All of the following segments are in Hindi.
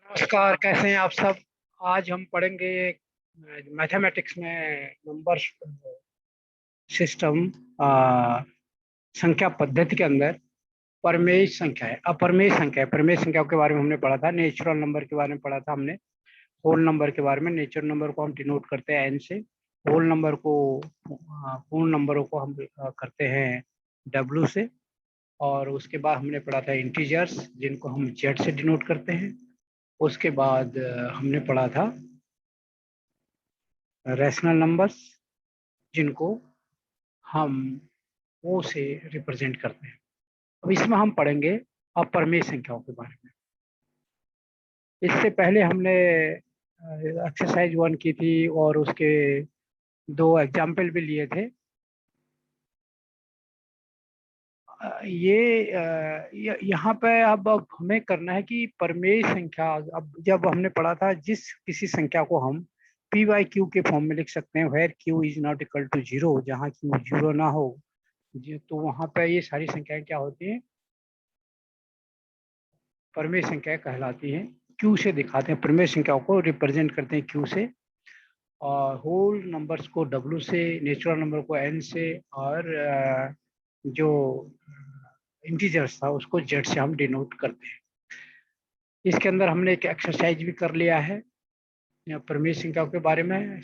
नमस्कार, कैसे हैं आप सब। आज हम पढ़ेंगे मैथमेटिक्स में नंबर्स सिस्टम, संख्या पद्धति के अंदर परमेय संख्या है, अपरमेय संख्या है। परमेय संख्याओं के बारे में हमने पढ़ा था, नेचुरल नंबर के बारे में पढ़ा था हमने, होल नंबर के बारे में। नेचुरल नंबर को हम डिनोट करते हैं एन से, होल नंबर को पूर्ण नंबरों को हम करते हैं डब्ल्यू से, और उसके बाद हमने पढ़ा था इंटीजर्स जिनको हम जेड से डिनोट करते हैं। उसके बाद हमने पढ़ा था रैशनल नंबर्स जिनको हम ओ से रिप्रेजेंट करते हैं। अब इसमें हम पढ़ेंगे अपरमेय संख्याओं के बारे में। इससे पहले हमने एक्सरसाइज 1 की थी और उसके 2 एग्जाम्पल भी लिए थे। यहाँ पे अब हमें करना है कि परमेय संख्या, अब जब हमने पढ़ा था जिस किसी संख्या को हम पी बाई क्यू के फॉर्म में लिख सकते हैं, where q is not equal to zero, जहाँ क्यू जीरो ना हो, तो वहां पे ये सारी संख्याएं क्या होती हैं, परमेय संख्याएं कहलाती हैं। क्यू से दिखाते हैं, परमेय संख्याओं को रिप्रेजेंट करते हैं क्यू से, और होल नंबर्स को डब्ल्यू से, नेचुरल नंबर को एन से, और जो इंटीजर्स था उसको जेड से हम डिनोट करते हैं। इसके अंदर हमने एक एक्सरसाइज भी कर लिया है परमेय संख्याओं के बारे में,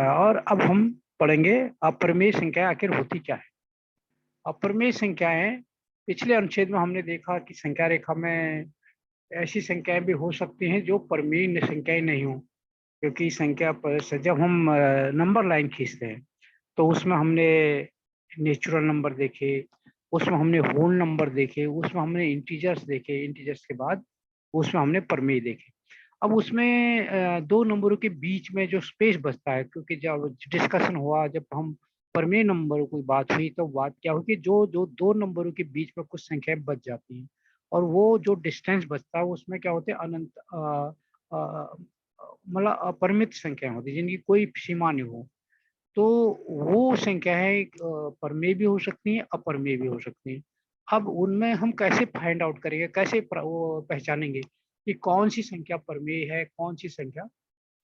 और अब हम पढ़ेंगे अपरमेय संख्याएं आखिर होती क्या है। अपरमेय संख्याएं, पिछले अनुच्छेद में हमने देखा कि संख्या रेखा में ऐसी संख्याएं भी हो सकती हैं जो परमेय संख्याएं नहीं हो, क्योंकि संख्या पर जब हम नंबर लाइन खींचते हैं तो उसमें हमने नेचुरल नंबर देखे, उसमें हमने होल नंबर देखे, उसमें हमने इंटीजर्स देखे, इंटीजर्स के बाद उसमें हमने परमेय देखे। अब उसमें 2 नंबरों के बीच में जो स्पेस बचता है, क्योंकि जब डिस्कशन हुआ, जब हम परमेय नंबरों की बात हुई, तो बात क्या हुई कि जो जो 2 नंबरों के बीच में कुछ संख्याएं बच जाती हैं, और वो जो डिस्टेंस बचता है उसमें क्या होते हैं, अनंत मतलब अपरिमित संख्याएं होती है जिनकी कोई सीमा नहीं हो। तो वो संख्याएं परमेय भी हो सकती हैं, अपरमेय भी हो सकती हैं। अब उनमें हम कैसे फाइंड आउट करेंगे, कैसे वो पहचानेंगे कि कौन सी संख्या परमेय है, कौन सी संख्या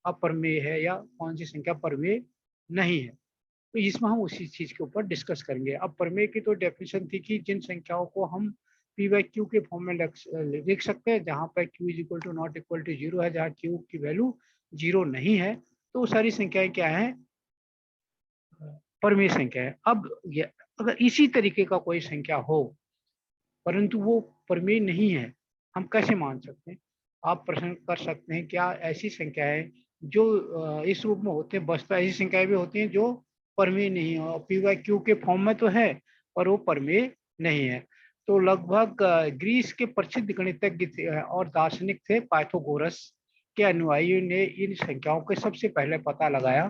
अपरमेय है, या कौन सी संख्या परमेय नहीं है। तो इसमें हम उसी चीज के ऊपर डिस्कस करेंगे। अब परमेय की तो डेफिनेशन थी कि जिन संख्याओं को हम पी बाई क्यू के फॉर्म में लिख सकते हैं, जहाँ पर q is equal to not equal to zero है, जहाँ क्यू की वैल्यू जीरो नहीं है, तो वो सारी संख्याएं क्या है, परमेय संख्या है। अब अगर इसी तरीके का कोई संख्या हो परंतु वो परमेय नहीं है, हम कैसे मान सकते हैं। आप प्रश्न कर सकते हैं क्या ऐसी संख्याएं जो इस रूप में होते हैं, वस्तु ऐसी संख्याएं भी होती हैं जो परमेय नहीं है, पी वाई क्यू के फॉर्म में तो है पर वो परमेय नहीं है। तो लगभग ग्रीस के प्रसिद्ध गणितज्ञ और दार्शनिक थे पाइथागोरस के अनुयायियों ने इन संख्याओं के सबसे पहले पता लगाया।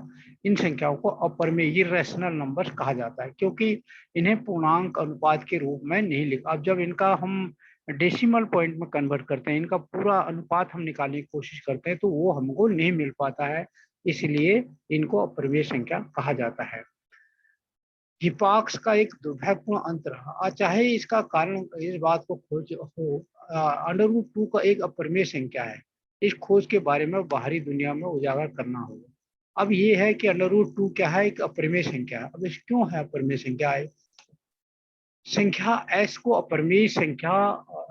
इन संख्याओं को अपरमेय इर्रेशनल नंबर्स कहा जाता है, क्योंकि इन्हें पूर्णांक अनुपात के रूप में नहीं लिखा। अब जब इनका हम डेसिमल पॉइंट में कन्वर्ट करते हैं, इनका पूरा अनुपात हम निकालने की कोशिश करते हैं, तो वो हमको नहीं मिल पाता है, इसलिए इनको अपरिमेय संख्या कहा जाता है। हिपाक्स का एक दुर्भाग्यपूर्ण अंत रहा, चाहे इसका कारण इस बात को खोज हो, √2 का एक अपरिमेय संख्या है, इस खोज के बारे में बाहरी दुनिया में उजागर करना होगा। अब ये है कि √2 क्या है, एक अपरिमेय संख्या है। अब इस क्यों है अपरिमेय संख्या है, संख्या एस को अपरिमेय संख्या,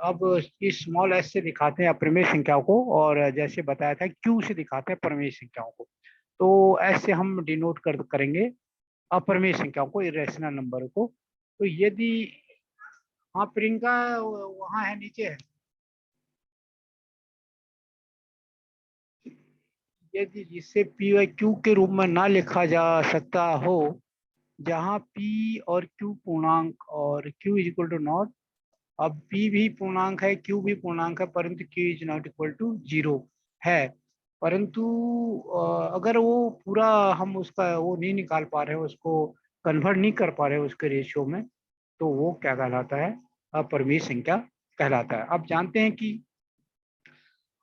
अब इस स्मॉल एस से दिखाते हैं अपरिमेय संख्याओं को, और जैसे बताया था क्यू से दिखाते हैं परमेय संख्याओं को। तो एस से हम डिनोट करेंगे अपरिमेय संख्याओं को, इरेशनल नंबर को। तो यदि, हाँ प्रियंका वहाँ है, नीचे है। यदि जिसे पी वाई क्यू के रूप में ना लिखा जा सकता हो, जहाँ पी और क्यू पूर्णांक और q is equal to not, अब p भी पूर्णांक है, q भी पूर्णांक है, परंतु q is not equal to zero है। परंतु अगर वो पूरा हम उसका वो नहीं निकाल पा रहे हैं, उसको कन्वर्ट नहीं कर पा रहे हैं उसके रेशियो में, तो वो क्या कहलाता है, अपरिमेय संख्या कहलाता है। अब जानते हैं कि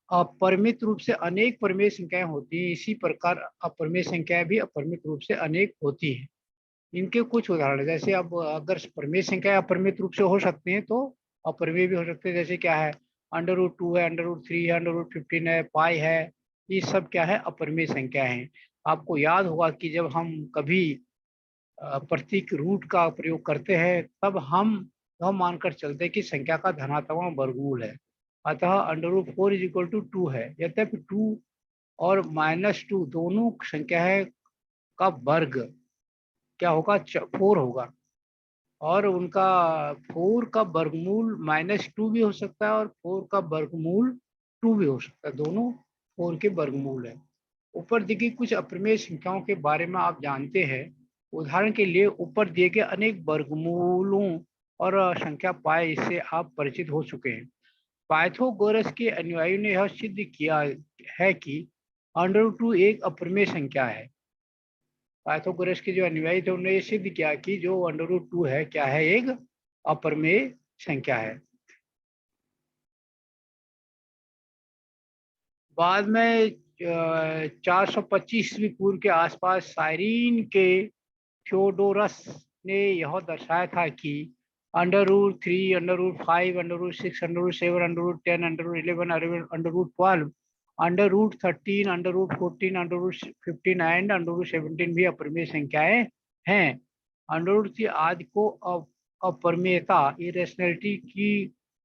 अपरिमित रूप से अनेक परिमेय संख्याएं होती हैं, इसी प्रकार अपरिमेय संख्याएं भी अपरिमित रूप से अनेक होती हैं। इनके कुछ उदाहरण, जैसे अब अगर परिमेय संख्या अपरिमित रूप से हो सकती हैं तो अपरिमेय भी हो सकते हैं। जैसे क्या है, √2 है, √3 है, √15 है, पाई है, ये सब क्या है? अपरिमेय संख्या है। आपको याद होगा कि जब हम कभी प्रतीक रूट का प्रयोग करते हैं तब हम यह मानकर चलते हैं कि संख्या का धनात्मक वर्गमूल है। अतः √4 = 2 है। यद्यपि 2 और -2 दोनों संख्या है का वर्ग क्या होगा? 4 होगा, और उनका 4 का वर्गमूल -2 भी हो सकता है और 4 का वर्गमूल 2 भी हो सकता है। दोनों 4 के वर्गमूल है। ऊपर दी गई कुछ अप्रमेय संख्याओं के बारे में आप जानते हैं। उदाहरण के लिए ऊपर दिए गए अनेक वर्गमूलों और संख्या पाए, इससे आप परिचित हो चुके हैं। पाइथागोरस के अनुयायियों ने यह सिद्ध किया है कि √2 एक अप्रमेय संख्या है। पाइथागोरस के जो अनुयायी थे उन्होंने ये सिद्ध किया कि जो √2 है क्या है? एक अपरिमेय संख्या है। बाद में 425 ईस्वी पूर्व के आसपास साइरीन के थियोडोरस ने यह दर्शाया था कि √3, √5, √6, √7, √10, √11, √12, √13, √14, √15 एंड √17 भी अपरिमेय संख्याएं हैं। √3 आदि को अपरिमेयता इरेशनैलिटी की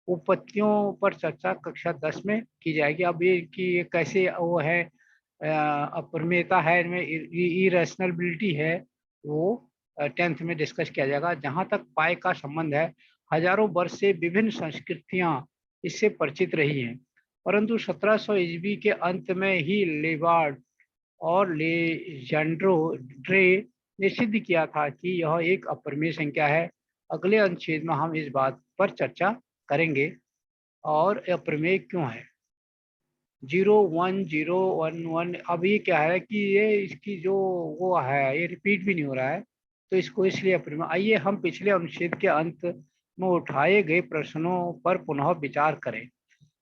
उपपत्तियों पर चर्चा कक्षा 10 में की जाएगी। अब ये कि ये कैसे वो है अपरिमेयता है, इनमें इरेशनबिलिटी है, वो 10th में डिस्कस किया जाएगा। जहाँ तक पाई का संबंध है, हजारों वर्ष से विभिन्न संस्कृतियां इससे परिचित रही हैं, परंतु 1700 ईस्वी के अंत में ही लेबार्ड और लेजेंड्रो ड्रे ने सिद्ध किया था कि यह एक अपरिमेय संख्या है। अगले अनुच्छेद में हम इस बात पर चर्चा करेंगे और अप्रमेय क्यों है। 01011, अब ये क्या है कि ये इसकी जो वो है ये रिपीट भी नहीं हो रहा है, तो इसको इसलिए अप्रमेय। आइए हम पिछले अनुच्छेद के अंत में उठाए गए प्रश्नों पर पुनः विचार करें।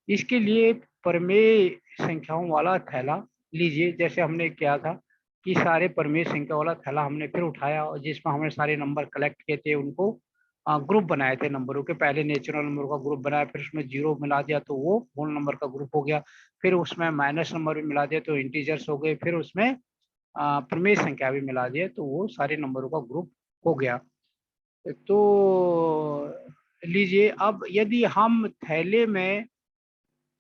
इसके लिए प्रमेय संख्याओं वाला थैला लीजिए। जैसे हमने किया था कि सारे प्रमेय संख्या वाला थैला हमने फिर उठाया और जिसमें हमने सारे नंबर कलेक्ट किए थे, उनको ग्रुप बनाए थे नंबरों के। पहले नेचुरल नंबर का ग्रुप बनाया, फिर उसमें 0 मिला दिया तो वो होल नंबर का ग्रुप हो गया। फिर उसमें माइनस नंबर भी मिला दिया तो इंटीजर्स हो गए। फिर उसमें प्रमेय संख्या भी मिला दिए तो वो सारे नंबरों का ग्रुप हो गया। तो लीजिए, अब यदि हम थैले में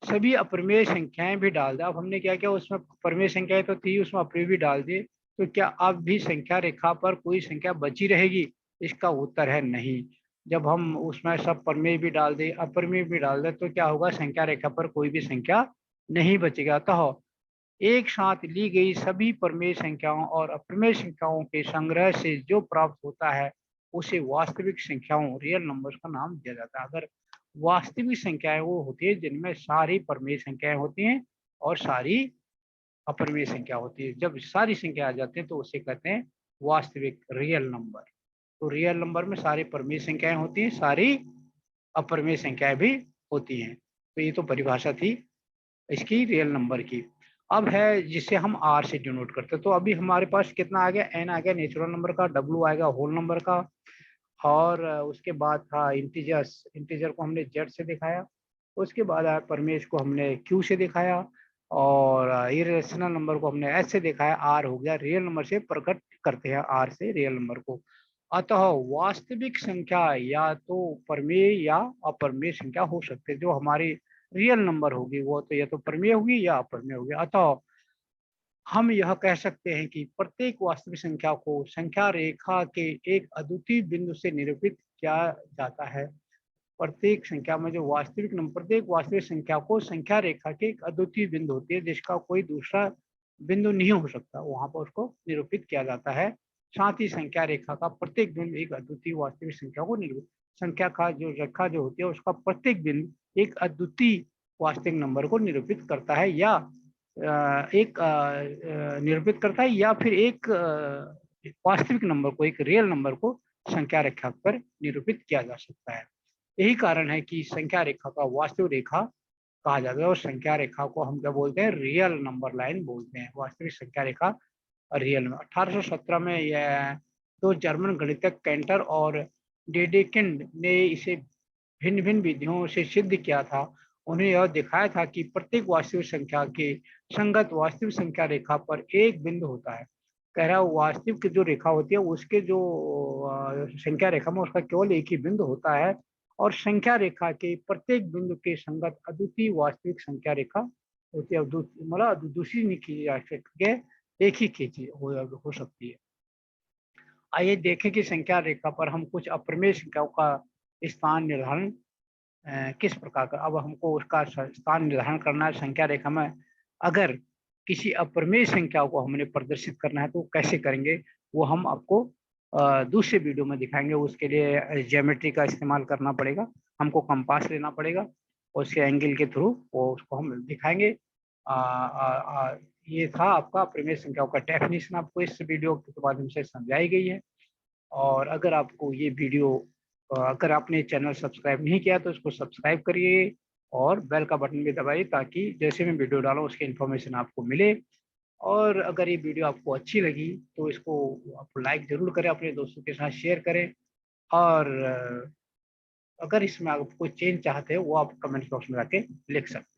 सभी अप्रमेय संख्याएं भी डाल दें। अब हमने क्या किया, उसमें प्रमेय संख्याएं तो थी, उसमें अप्रमेय भी डाल दिए, तो क्या अब भी संख्या रेखा पर कोई संख्या बची रहेगी? इसका उत्तर है नहीं। जब हम उसमें सब प्रमेय भी डाल दें, अप्रमेय भी डाल दें, तो क्या होगा? संख्या रेखा पर कोई भी संख्या नहीं बचेगा। अतः एक साथ ली गई सभी प्रमेय संख्याओं और अप्रमेय संख्याओं के संग्रह से जो प्राप्त होता है उसे वास्तविक संख्याओं, रियल नंबर्स का नाम दिया जाता है। अगर वास्तविक संख्याएं वो होती है जिनमें सारी प्रमेय संख्याएं होती हैं और सारी अपरिमेय संख्या होती है। जब सारी संख्या आ जाती है तो उसे कहते हैं वास्तविक, रियल नंबर। तो रियल नंबर में सारी प्रमेय संख्याएं होती हैं, सारी अपरिमेय संख्याएं भी होती हैं। तो ये तो परिभाषा थी इसकी रियल नंबर की। अब है जिसे हम आर से डिनोट करते हैं। तो अभी हमारे पास कितना आ गया? एन आ गया नेचुरल नंबर का, डब्ल्यू आएगा होल नंबर का, और उसके बाद था इंटीजर्स। इंटीजर को हमने जेड से दिखाया। उसके बाद आया परमेश को हमने क्यू से दिखाया, और इरेशनल नंबर को हमने एस से दिखाया। आर हो गया रियल नंबर से प्रकट करते हैं, आर से रियल नंबर को। अतः वास्तविक संख्या या तो परमेय या अपरमेय संख्या हो सकते हैं। जो हमारी रियल नंबर होगी वो तो या तो परमेय होगी या अपरमेय होगी। अतः हम यह कह सकते हैं कि प्रत्येक वास्तविक संख्या को संख्या रेखा के एक अद्वितीय बिंदु से निरूपित किया जाता है। प्रत्येक संख्या में जो वास्तविक नंबर, प्रत्येक वास्तविक संख्या को संख्या रेखा के एक अद्वितीय बिंदु होती है जिसका कोई दूसरा बिंदु नहीं हो सकता, वहां पर उसको निरूपित किया जाता है। साथ ही संख्या रेखा का प्रत्येक बिंदु एक अद्वितीय वास्तविक संख्या को निरूपित, संख्या का जो रेखा जो होती है उसका प्रत्येक बिंदु एक अद्वितीय वास्तविक नंबर को निरूपित करता है, या निरूपित करता है, या फिर एक वास्तविक नंबर को, एक रियल नंबर को संख्या रेखा पर निरूपित किया जा सकता है। यही कारण है कि संख्या रेखा का वास्तविक रेखा कहा जाता है और संख्या रेखा को हम क्या बोलते हैं? रियल नंबर लाइन बोलते हैं। वास्तविक संख्या रेखा रियल में 1817 में यह दो जर्मन गणितज्ञ कैंटर और डेडेकिंड ने इसे भिन्न भिन्न विधियों से सिद्ध किया था। उन्हें यह दिखाया था कि प्रत्येक वास्तविक संख्या के संगत वास्तविक संख्या रेखा पर एक बिंदु होता है। कह रहा है वास्तविक की जो रेखा होती है उसके जो संख्या रेखा में उसका केवल एक ही बिंदु होता है और संख्या रेखा के प्रत्येक बिंदु के संगत अद्वितीय वास्तविक संख्या रेखा होती है। मतलब दूसरी नहीं खींची जा सकती है, एक ही खींची हो सकती है। आइए देखें कि संख्या रेखा पर हम कुछ अप्रमेय संख्याओं का स्थान निर्धारण किस प्रकार का। अब हमको उसका स्थान निर्धारण करना है संख्या रेखा में। अगर किसी अप्रमेय संख्याओं को हमने प्रदर्शित करना है तो कैसे करेंगे, वो हम आपको दूसरे वीडियो में दिखाएंगे। उसके लिए ज्योमेट्री का इस्तेमाल करना पड़ेगा, हमको कंपास लेना पड़ेगा, उसके एंगल के थ्रू वो उसको हम दिखाएंगे। ये था आपका अप्रमेय संख्याओं का डेफिनेशन, आपको इस वीडियो के माध्यम से समझाई गई है। और अगर आपको ये वीडियो अगर आपने चैनल सब्सक्राइब नहीं किया तो इसको सब्सक्राइब करिए और बेल का बटन भी दबाइए ताकि जैसे मैं वीडियो डालूँ उसकी इन्फॉर्मेशन आपको मिले। और अगर ये वीडियो आपको अच्छी लगी तो इसको आप लाइक ज़रूर करें, अपने दोस्तों के साथ शेयर करें। और अगर इसमें आप कोई चेंज चाहते हैं वो आप कमेंट बॉक्स में जाके लिख सकते हैं।